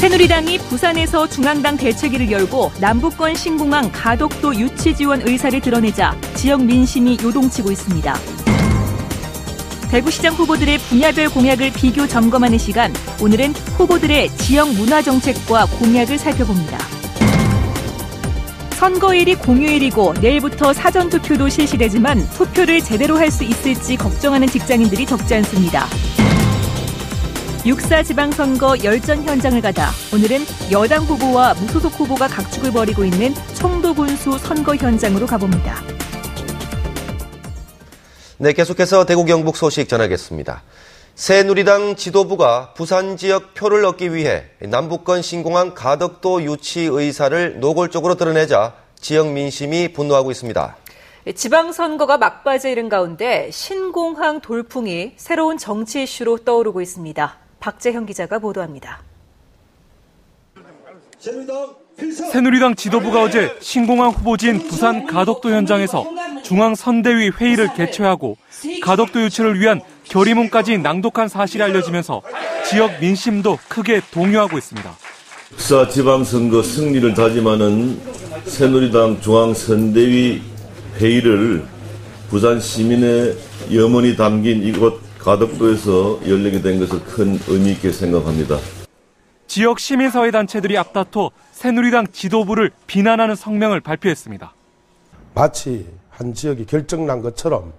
새누리당이 부산에서 중앙당 대책위를 열고 남북권 신공항 가덕도 유치 지원 의사를 드러내자 지역 민심이 요동치고 있습니다. 대구시장 후보들의 분야별 공약을 비교 점검하는 시간, 오늘은 후보들의 지역 문화 정책과 공약을 살펴봅니다. 선거일이 공휴일이고 내일부터 사전투표도 실시되지만 투표를 제대로 할 수 있을지 걱정하는 직장인들이 적지 않습니다. 6.4 지방선거 열전 현장을 가다 오늘은 여당 후보와 무소속 후보가 각축을 벌이고 있는 청도군수 선거 현장으로 가봅니다. 네, 계속해서 대구 경북 소식 전하겠습니다. 새누리당 지도부가 부산 지역 표를 얻기 위해 남북권 신공항 가덕도 유치 의사를 노골적으로 드러내자 지역 민심이 분노하고 있습니다. 지방선거가 막바지에 이른 가운데 신공항 돌풍이 새로운 정치 이슈로 떠오르고 있습니다. 박재형 기자가 보도합니다. 새누리당 지도부가 어제 신공항 후보지인 부산 가덕도 현장에서 중앙선대위 회의를 개최하고 가덕도 유치를 위한 결의문까지 낭독한 사실이 알려지면서 지역 민심도 크게 동요하고 있습니다. 6.4 지방선거 승리를 다짐하는 새누리당 중앙선대위 회의를 부산 시민의 염원이 담긴 이곳 가덕도에서 열리게 된 것을 큰 의미 있게 생각합니다. 지역 시민사회단체들이 앞다퉈 새누리당 지도부를 비난하는 성명을 발표했습니다. 마치 한 지역이 결정난 것처럼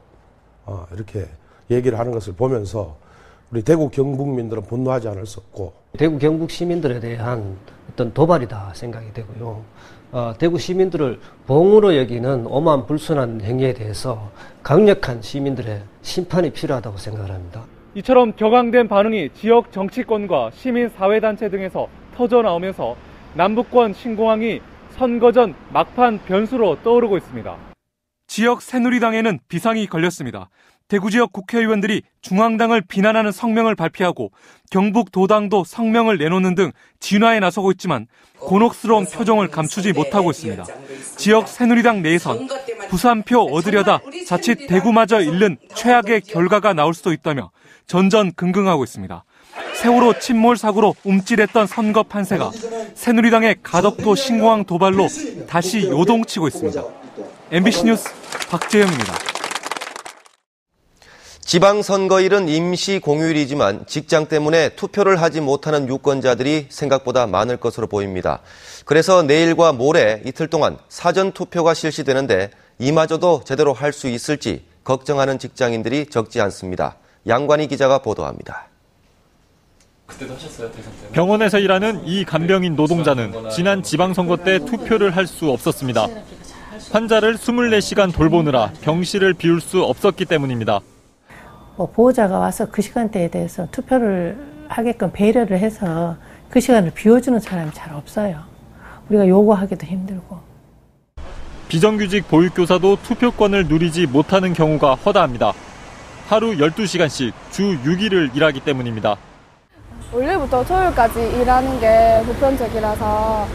이렇게 얘기를 하는 것을 보면서 우리 대구 경북민들은 분노하지 않을 수 없고 대구 경북 시민들에 대한 어떤 도발이다 생각이 되고요. 대구 시민들을 봉으로 여기는 오만 불순한 행위에 대해서 강력한 시민들의 심판이 필요하다고 생각을 합니다. 이처럼 격앙된 반응이 지역 정치권과 시민사회단체 등에서 터져나오면서 남북권 신공항이 선거 전 막판 변수로 떠오르고 있습니다. 지역 새누리당에는 비상이 걸렸습니다. 대구 지역 국회의원들이 중앙당을 비난하는 성명을 발표하고 경북도당도 성명을 내놓는 등 진화에 나서고 있지만 곤혹스러운 표정을 감추지 못하고 있습니다. 지역 새누리당 내에선 부산표 얻으려다 자칫 대구마저 잃는 최악의 결과가 나올 수도 있다며 전전긍긍하고 있습니다. 세월호 침몰 사고로 움찔했던 선거 판세가 새누리당의 가덕도 신공항 도발로 다시 요동치고 있습니다. MBC 뉴스 박재영입니다. 지방선거일은 임시 공휴일이지만 직장 때문에 투표를 하지 못하는 유권자들이 생각보다 많을 것으로 보입니다. 그래서 내일과 모레 이틀 동안 사전투표가 실시되는데 이마저도 제대로 할 수 있을지 걱정하는 직장인들이 적지 않습니다. 양관희 기자가 보도합니다. 병원에서 일하는 이 간병인 노동자는 지난 지방선거 때 투표를 할 수 없었습니다. 환자를 24시간 돌보느라 병실을 비울 수 없었기 때문입니다. 보호자가 와서 그 시간대에 대해서 투표를 하게끔 배려를 해서 그 시간을 비워주는 사람이 잘 없어요. 우리가 요구하기도 힘들고. 비정규직 보육교사도 투표권을 누리지 못하는 경우가 허다합니다. 하루 12시간씩 주 6일을 일하기 때문입니다. 월요일부터 토요일까지 일하는 게 보편적이라서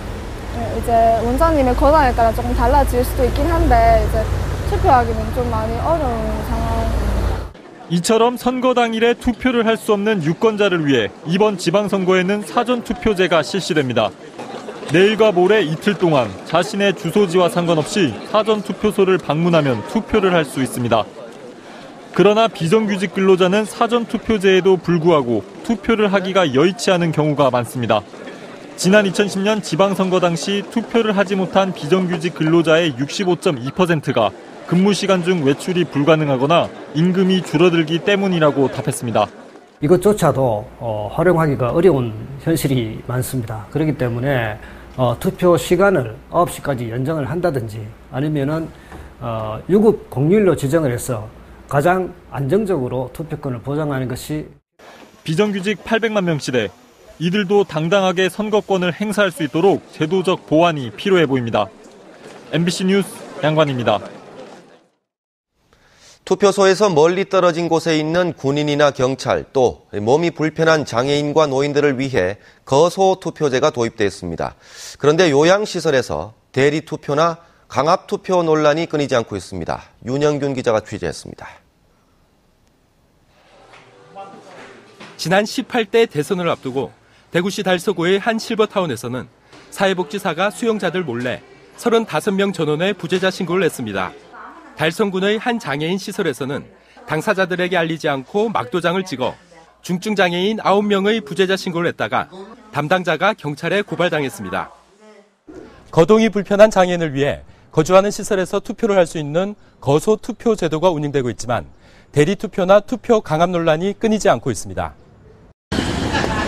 이제 원장님의 권한에 따라 조금 달라질 수도 있긴 한데 이제 투표하기는 좀 많이 어려운 상황입니다. 이처럼 선거 당일에 투표를 할 수 없는 유권자를 위해 이번 지방선거에는 사전투표제가 실시됩니다. 내일과 모레 이틀 동안 자신의 주소지와 상관없이 사전투표소를 방문하면 투표를 할 수 있습니다. 그러나 비정규직 근로자는 사전투표제에도 불구하고 투표를 하기가 여의치 않은 경우가 많습니다. 지난 2010년 지방선거 당시 투표를 하지 못한 비정규직 근로자의 65.2%가 근무 시간 중 외출이 불가능하거나 임금이 줄어들기 때문이라고 답했습니다. 이것조차도 활용하기가 어려운 현실이 많습니다. 그렇기 때문에 투표 시간을 9시까지 연장을 한다든지 아니면은 유급 공휴일로 지정을 해서 가장 안정적으로 투표권을 보장하는 것이 비정규직 800만 명 시대 이들도 당당하게 선거권을 행사할 수 있도록 제도적 보완이 필요해 보입니다. MBC 뉴스 양관입니다. 투표소에서 멀리 떨어진 곳에 있는 군인이나 경찰 또 몸이 불편한 장애인과 노인들을 위해 거소 투표제가 도입됐습니다. 그런데 요양시설에서 대리투표나 강압투표 논란이 끊이지 않고 있습니다. 윤영균 기자가 취재했습니다. 지난 18대 대선을 앞두고 대구시 달서구의 한 실버타운에서는 사회복지사가 수용자들 몰래 35명 전원의 부재자 신고를 했습니다. 달성군의 한 장애인 시설에서는 당사자들에게 알리지 않고 막도장을 찍어 중증 장애인 9명의 부재자 신고를 했다가 담당자가 경찰에 고발당했습니다. 거동이 불편한 장애인을 위해 거주하는 시설에서 투표를 할 수 있는 거소 투표 제도가 운영되고 있지만 대리 투표나 투표 강압 논란이 끊이지 않고 있습니다.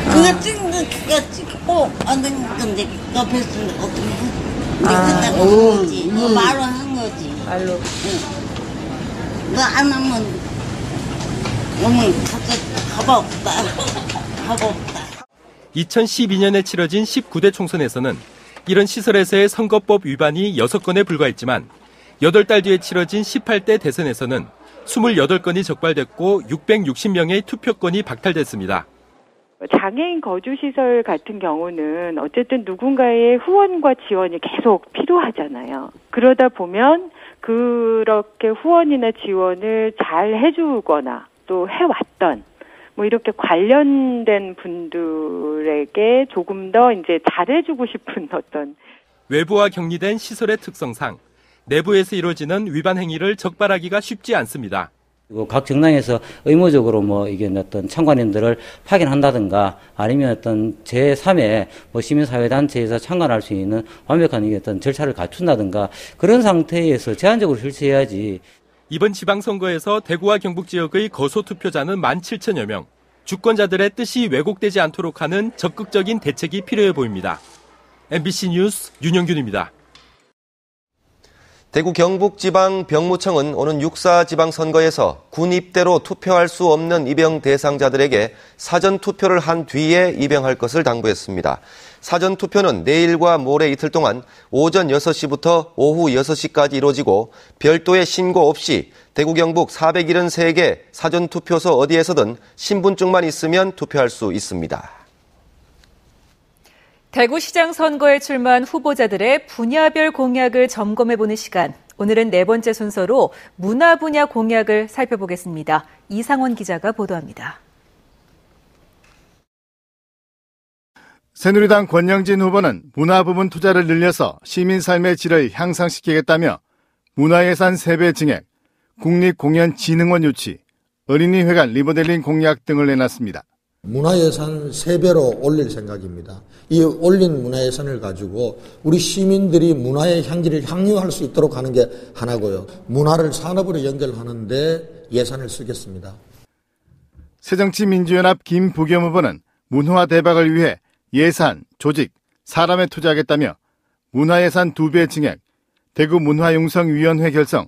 그거 찍는 거 찍고 안 되는 건데 옆에서 어떻게 그거 거지. 말로 한 거지. 말로. 그거 안 하면 너무 가봐 없다. 가봐 없다. 2012년에 치러진 19대 총선에서는 이런 시설에서의 선거법 위반이 6건에 불과했지만 8달 뒤에 치러진 18대 대선에서는 28건이 적발됐고 660명의 투표권이 박탈됐습니다. 장애인 거주시설 같은 경우는 어쨌든 누군가의 후원과 지원이 계속 필요하잖아요. 그러다 보면 그렇게 후원이나 지원을 잘 해주거나 또 해왔던 뭐 이렇게 관련된 분들에게 조금 더 이제 잘해주고 싶은 어떤 외부와 격리된 시설의 특성상 내부에서 이루어지는 위반 행위를 적발하기가 쉽지 않습니다. 각 정당에서 의무적으로 이게 어떤 참관인들을 파견한다든가 아니면 어떤 제3의 시민사회단체에서 참관할 수 있는 완벽한 어떤 절차를 갖춘다든가 그런 상태에서 제한적으로 실시해야지. 이번 지방선거에서 대구와 경북 지역의 거소 투표자는 17,000여 명. 주권자들의 뜻이 왜곡되지 않도록 하는 적극적인 대책이 필요해 보입니다. MBC 뉴스 윤영균입니다. 대구 경북지방병무청은 오는 6.4 지방선거에서 군 입대로 투표할 수 없는 입영 대상자들에게 사전투표를 한 뒤에 입영할 것을 당부했습니다. 사전투표는 내일과 모레 이틀 동안 오전 6시부터 오후 6시까지 이루어지고 별도의 신고 없이 대구 경북 473개 사전투표소 어디에서든 신분증만 있으면 투표할 수 있습니다. 대구시장 선거에 출마한 후보자들의 분야별 공약을 점검해보는 시간. 오늘은 네 번째 순서로 문화 분야 공약을 살펴보겠습니다. 이상원 기자가 보도합니다. 새누리당 권영진 후보는 문화 부문 투자를 늘려서 시민 삶의 질을 향상시키겠다며 문화예산 3배 증액, 국립공연진흥원 유치, 어린이회관 리모델링 공약 등을 내놨습니다. 문화예산 3배로 올릴 생각입니다. 이 올린 문화예산을 가지고 우리 시민들이 문화의 향기를 향유할 수 있도록 하는 게 하나고요. 문화를 산업으로 연결하는 데 예산을 쓰겠습니다. 새정치민주연합 김부겸 후보는 문화 대박을 위해 예산, 조직, 사람에 투자하겠다며 문화예산 2배 증액, 대구문화융성위원회 결성,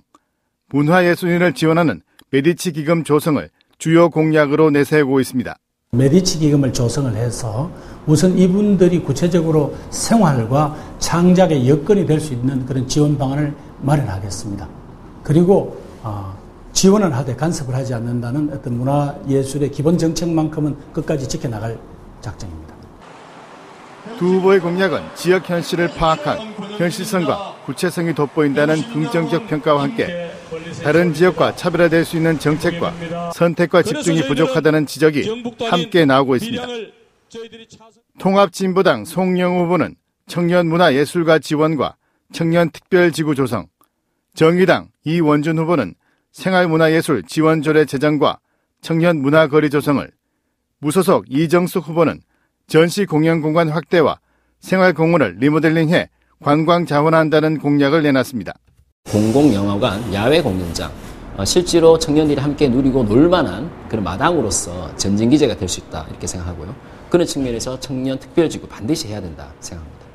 문화예술인을 지원하는 메디치 기금 조성을 주요 공약으로 내세우고 있습니다. 메디치 기금을 조성을 해서 우선 이분들이 구체적으로 생활과 창작의 여건이 될 수 있는 그런 지원 방안을 마련하겠습니다. 그리고 지원을 하되 간섭을 하지 않는다는 어떤 문화예술의 기본 정책만큼은 끝까지 지켜나갈 작정입니다. 두 후보의 공약은 지역 현실을 파악한 현실성과 구체성이 돋보인다는 긍정적 평가와 함께 다른 지역과 차별화될 수 있는 정책과 선택과 집중이 부족하다는 지적이 함께 나오고 있습니다. 통합진보당 송영우 후보는 청년문화예술가 지원과 청년특별지구 조성, 정의당 이원준 후보는 생활문화예술 지원조례 제정과 청년문화거리 조성을, 무소속 이정숙 후보는 전시공연공간 확대와 생활공원을 리모델링해 관광 자원화한다는 공약을 내놨습니다. 공공영화관, 야외 공연장, 실제로 청년들이 함께 누리고 놀만한 그런 마당으로서 전진기제가 될 수 있다 이렇게 생각하고요. 그런 측면에서 청년 특별지구 반드시 해야 된다 생각합니다.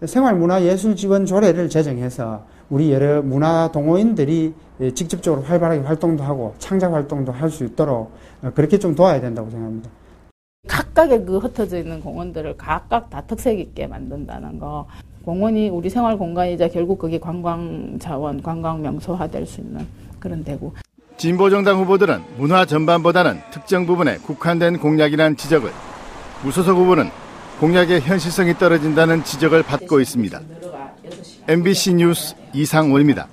생활문화예술지원조례를 제정해서 우리 여러 문화동호인들이 직접적으로 활발하게 활동도 하고 창작활동도 할 수 있도록 그렇게 좀 도와야 된다고 생각합니다. 각각의 그 흩어져 있는 공원들을 각각 다 특색 있게 만든다는 거. 공원이 우리 생활 공간이자 결국 그게 관광 자원, 관광 명소화 될 수 있는 그런 데고. 진보정당 후보들은 문화 전반보다는 특정 부분에 국한된 공약이라는 지적을, 무소속 후보는 공약의 현실성이 떨어진다는 지적을 받고 있습니다. MBC 뉴스 이상원입니다.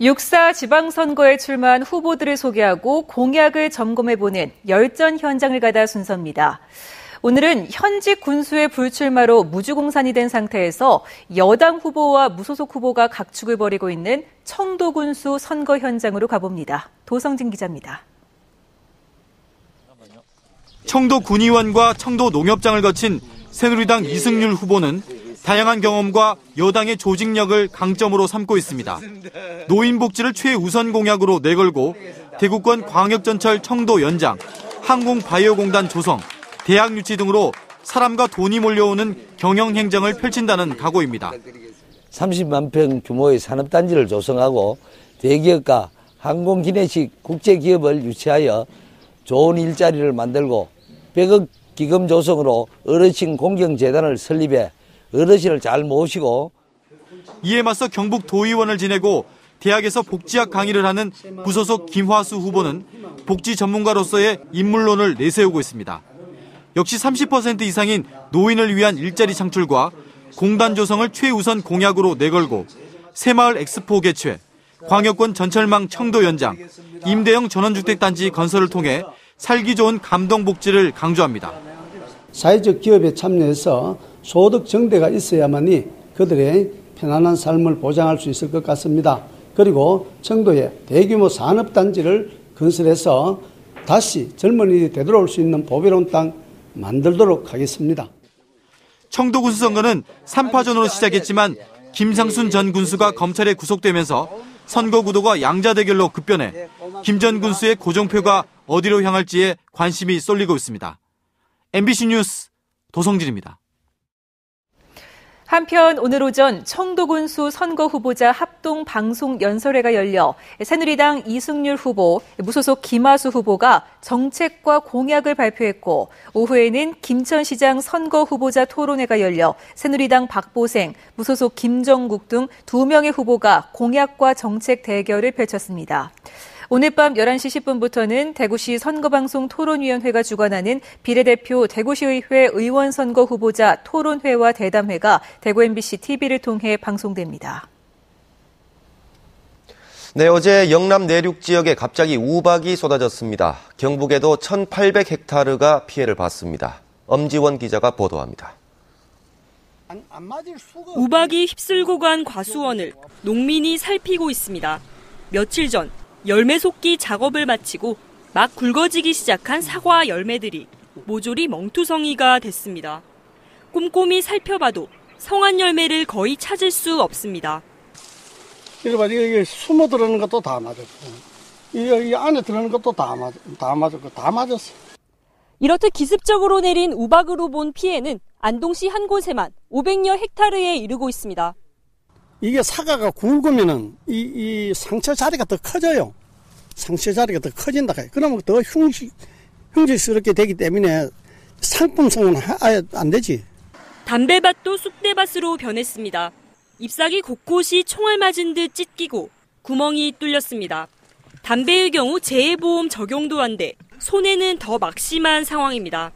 6.4 지방선거에 출마한 후보들을 소개하고 공약을 점검해보는 열전 현장을 가다 순서입니다. 오늘은 현직 군수의 불출마로 무주공산이 된 상태에서 여당 후보와 무소속 후보가 각축을 벌이고 있는 청도 군수 선거 현장으로 가봅니다. 도성진 기자입니다. 청도 군의원과 청도 농협장을 거친 새누리당 이승률 후보는 다양한 경험과 여당의 조직력을 강점으로 삼고 있습니다. 노인복지를 최우선 공약으로 내걸고 대구권 광역전철 청도 연장, 항공바이오공단 조성, 대학 유치 등으로 사람과 돈이 몰려오는 경영행정을 펼친다는 각오입니다. 30만 평 규모의 산업단지를 조성하고 대기업과 항공기내식 국제기업을 유치하여 좋은 일자리를 만들고 100억 기금 조성으로 어르신 공경재단을 설립해 어르신을 잘 모시고. 이에 맞서 경북 도의원을 지내고 대학에서 복지학 강의를 하는 무소속 김화수 후보는 복지 전문가로서의 인물론을 내세우고 있습니다. 역시 30% 이상인 노인을 위한 일자리 창출과 공단 조성을 최우선 공약으로 내걸고 새마을 엑스포 개최, 광역권 전철망 청도 연장, 임대형 전원주택단지 건설을 통해 살기 좋은 감동복지를 강조합니다. 사회적 기업에 참여해서 소득 증대가 있어야만이 그들의 편안한 삶을 보장할 수 있을 것 같습니다. 그리고 청도에 대규모 산업단지를 건설해서 다시 젊은이들이 되돌아올 수 있는 보배로운 땅 만들도록 하겠습니다. 청도 군수 선거는 3파전으로 시작했지만 김상순 전 군수가 검찰에 구속되면서 선거 구도가 양자 대결로 급변해 김 전 군수의 고정표가 어디로 향할지에 관심이 쏠리고 있습니다. MBC 뉴스 도성진입니다. 한편 오늘 오전 청도군수 선거 후보자 합동 방송 연설회가 열려 새누리당 이승률 후보, 무소속 김화수 후보가 정책과 공약을 발표했고 오후에는 김천시장 선거 후보자 토론회가 열려 새누리당 박보생, 무소속 김정국 등 2명의 후보가 공약과 정책 대결을 펼쳤습니다. 오늘 밤 11시 10분부터는 대구시 선거방송 토론위원회가 주관하는 비례대표 대구시의회 의원선거 후보자 토론회와 대담회가 대구 MBC TV를 통해 방송됩니다. 네, 어제 영남 내륙 지역에 갑자기 우박이 쏟아졌습니다. 경북에도 1,800헥타르가 피해를 봤습니다. 엄지원 기자가 보도합니다. 우박이 휩쓸고 간 과수원을 농민이 살피고 있습니다. 며칠 전 열매 속기 작업을 마치고 막 굵어지기 시작한 사과 열매들이 모조리 멍투성이가 됐습니다. 꼼꼼히 살펴봐도 성한 열매를 거의 찾을 수 없습니다. 이게 숨어 들어가는 것도 다 맞았고, 이 안에 들어가는 것도 다 맞았고, 다 맞았어. 이렇듯 기습적으로 내린 우박으로 본 피해는 안동시 한 곳에만 500여 헥타르에 이르고 있습니다. 이게 사과가 굵으면은 이 상처 자리가 더 커져요. 상처 자리가 더 커진다. 그러면 더 흉식스럽게 되기 때문에 상품성은 아예 안 되지. 담배밭도 쑥대밭으로 변했습니다. 잎사귀 곳곳이 총알 맞은 듯 찢기고 구멍이 뚫렸습니다. 담배의 경우 재해보험 적용도 안 돼 손해는 더 막심한 상황입니다.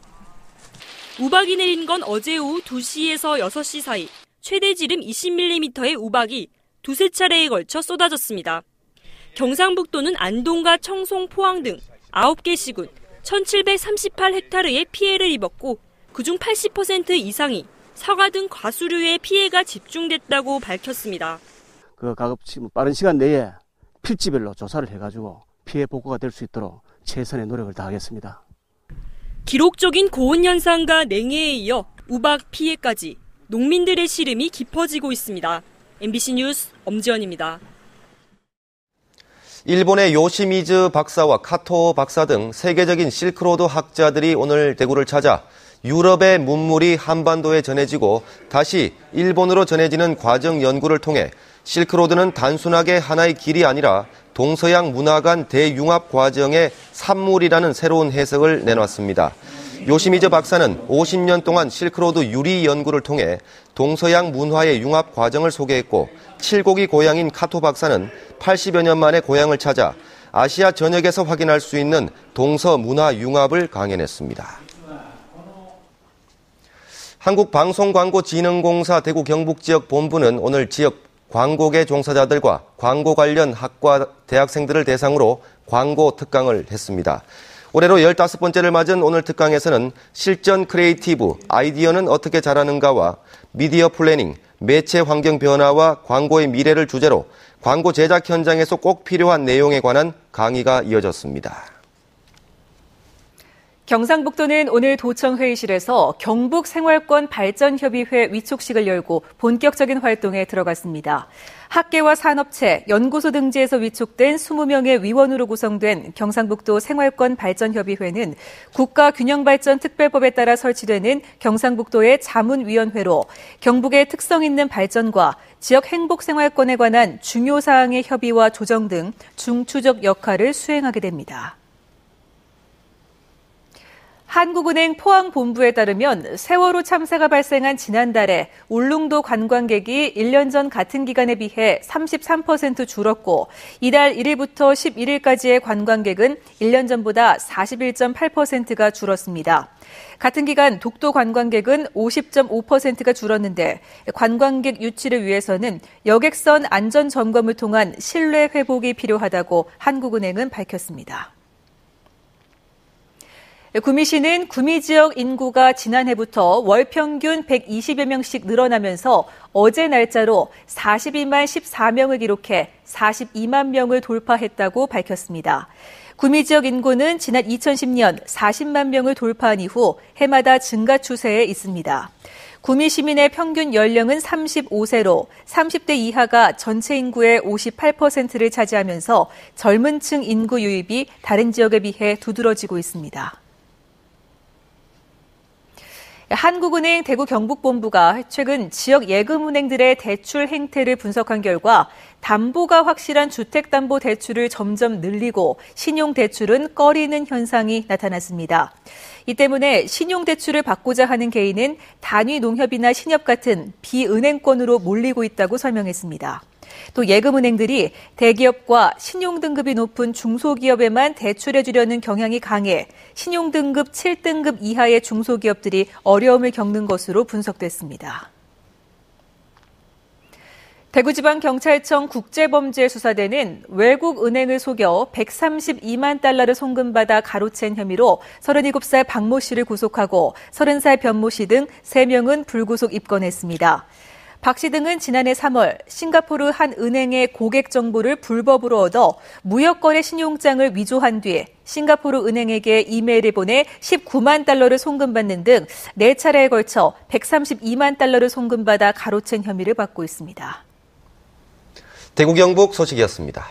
우박이 내린 건 어제 오후 2시에서 6시 사이 최대 지름 20mm의 우박이 두세 차례에 걸쳐 쏟아졌습니다. 경상북도는 안동과 청송, 포항 등 9개 시군 1,738헥타르의 피해를 입었고 그중 80% 이상이 사과 등 과수류의 피해가 집중됐다고 밝혔습니다. 빠른 시간 내에 필지별로 조사를 해가지고 피해 복구가 될 수 있도록 최선의 노력을 다하겠습니다. 기록적인 고온 현상과 냉해에 이어 우박 피해까지 농민들의 시름이 깊어지고 있습니다. MBC 뉴스 엄지연입니다. 일본의 요시미즈 박사와 카토 박사 등 세계적인 실크로드 학자들이 오늘 대구를 찾아 유럽의 문물이 한반도에 전해지고 다시 일본으로 전해지는 과정 연구를 통해 실크로드는 단순하게 하나의 길이 아니라 동서양 문화 간 대융합 과정의 산물이라는 새로운 해석을 내놨습니다. 요시미즈 박사는 50년 동안 실크로드 유리 연구를 통해 동서양 문화의 융합 과정을 소개했고 칠곡이 고향인 카토 박사는 80여 년 만에 고향을 찾아 아시아 전역에서 확인할 수 있는 동서 문화 융합을 강연했습니다. 한국방송광고진흥공사 대구 경북지역 본부는 오늘 지역 광고계 종사자들과 광고 관련 학과 대학생들을 대상으로 광고 특강을 했습니다. 올해로 15번째를 맞은 오늘 특강에서는 실전 크리에이티브, 아이디어는 어떻게 자라는가와 미디어 플래닝, 매체 환경 변화와 광고의 미래를 주제로 광고 제작 현장에서 꼭 필요한 내용에 관한 강의가 이어졌습니다. 경상북도는 오늘 도청 회의실에서 경북생활권발전협의회 위촉식을 열고 본격적인 활동에 들어갔습니다. 학계와 산업체, 연구소 등지에서 위촉된 20명의 위원으로 구성된 경상북도 생활권발전협의회는 국가균형발전특별법에 따라 설치되는 경상북도의 자문위원회로 경북의 특성 있는 발전과 지역 행복생활권에 관한 중요 사항의 협의와 조정 등 중추적 역할을 수행하게 됩니다. 한국은행 포항본부에 따르면 세월호 참사가 발생한 지난달에 울릉도 관광객이 1년 전 같은 기간에 비해 33% 줄었고 이달 1일부터 11일까지의 관광객은 1년 전보다 41.8%가 줄었습니다. 같은 기간 독도 관광객은 50.5%가 줄었는데 관광객 유치를 위해서는 여객선 안전 점검을 통한 신뢰 회복이 필요하다고 한국은행은 밝혔습니다. 구미시는 구미 지역 인구가 지난해부터 월 평균 120여 명씩 늘어나면서 어제 날짜로 42만 14명을 기록해 42만 명을 돌파했다고 밝혔습니다. 구미 지역 인구는 지난 2010년 40만 명을 돌파한 이후 해마다 증가 추세에 있습니다. 구미 시민의 평균 연령은 35세로 30대 이하가 전체 인구의 58%를 차지하면서 젊은 층 인구 유입이 다른 지역에 비해 두드러지고 있습니다. 한국은행 대구 경북본부가 최근 지역 예금은행들의 대출 행태를 분석한 결과 담보가 확실한 주택담보대출을 점점 늘리고 신용대출은 꺼리는 현상이 나타났습니다. 이 때문에 신용대출을 받고자 하는 개인은 단위농협이나 신협 같은 비은행권으로 몰리고 있다고 설명했습니다. 또 예금은행들이 대기업과 신용등급이 높은 중소기업에만 대출해주려는 경향이 강해 신용등급 7등급 이하의 중소기업들이 어려움을 겪는 것으로 분석됐습니다. 대구지방경찰청 국제범죄수사대는 외국 은행을 속여 132만 달러를 송금받아 가로챈 혐의로 37살 박모 씨를 구속하고 30살 변모 씨 등 3명은 불구속 입건했습니다. 박 씨 등은 지난해 3월 싱가포르 한 은행의 고객 정보를 불법으로 얻어 무역거래 신용장을 위조한 뒤 싱가포르 은행에게 이메일을 보내 19만 달러를 송금받는 등 4차례에 걸쳐 132만 달러를 송금받아 가로챈 혐의를 받고 있습니다. 대구 경북 소식이었습니다.